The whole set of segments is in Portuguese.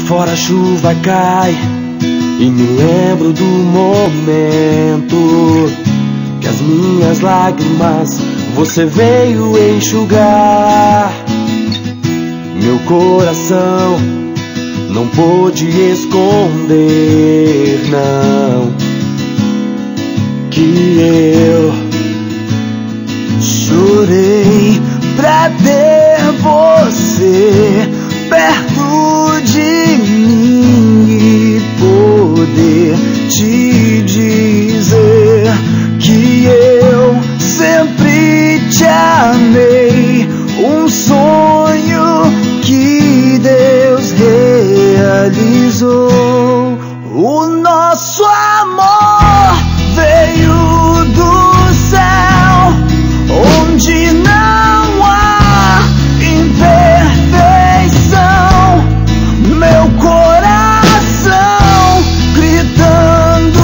fora a chuva cai e me lembro do momento que as minhas lágrimas você veio enxugar. Meu coração não pôde esconder, não, que eu chorei pra ter você perto de mim e poder te dizer que eu sempre te amei. Um sonho que Deus realizou. O nosso amor veio do céu, onde não há imperfeição. Meu coração gritando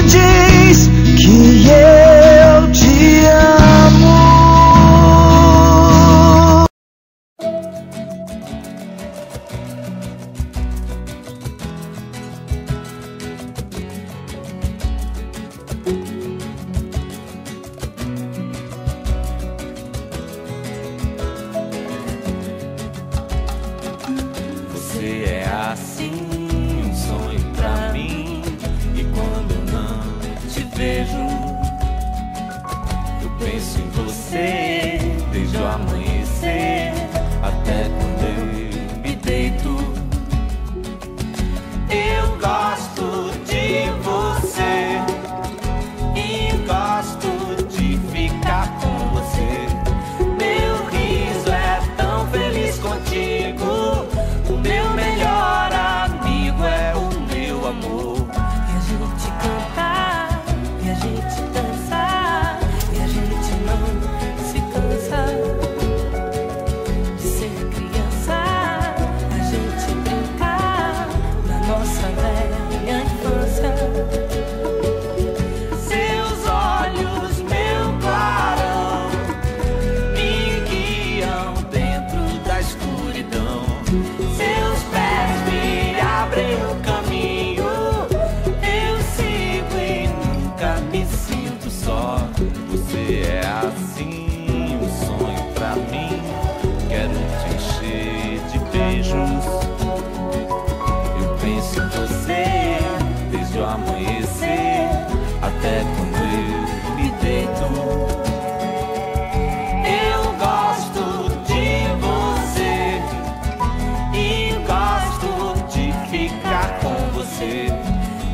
diz que eu te amo. Você é assim, um sonho pra mim. E quando eu não te vejo, eu penso em você desde o amanhecer até quando eu me deito. Eu gosto de você e gosto de ficar com você. Meu riso é tão feliz contigo. O meu melhor amigo é o meu amor. E a gente cantar, e a gente dançar, e a gente não se cansa de ser criança. A gente brincar na nossa velha infância. Seus olhos, meu clarão, me guiam dentro da escuridão. Seus pés me abrem o caminho. Eu sigo e nunca me sinto só. Você é assim, um sonho pra mim. Quero te encher de beijos. Eu penso em você desde o amanhecer até quando eu me deito. Eu gosto de você e gosto de ficar com você.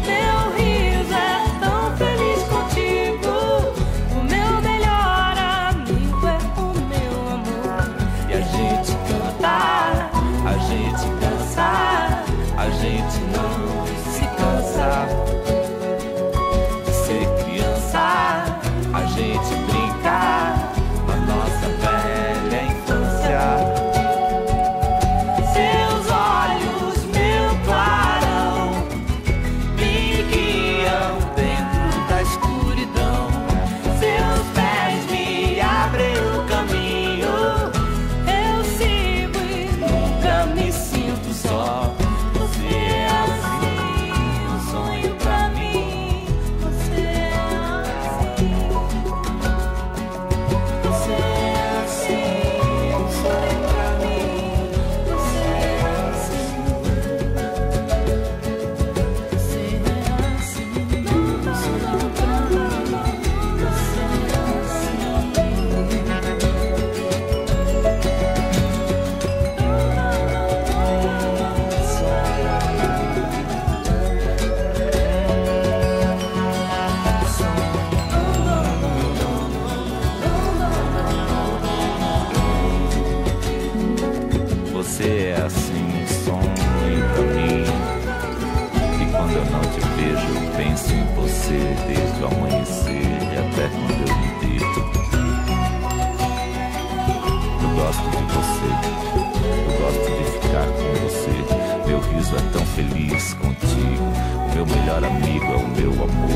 Meu riso é tão feliz contigo. O meu melhor amigo é o meu amor. E a gente cantar, a gente dançar, a gente não se cansa de ser criança. A gente brincar na nossa velha infância. Seus olhos, meu clarão, me guiam dentro da escuridão. Seus pés me abrem o caminho. Eu sigo e Nunca me sinto só. Você é assim, um sonho pra mim. você é assim. Você é assim, um sonho pra mim. Você é assim. Você é assim, um sonho pra mim. Você é Você é assim, um sonho pra mim. E quando eu não te vejo, eu penso em você desde o amanhecer e até quando eu me deito. Eu gosto de você, eu gosto de ficar com você. Meu riso é tão feliz contigo. O meu melhor amigo é o meu amor.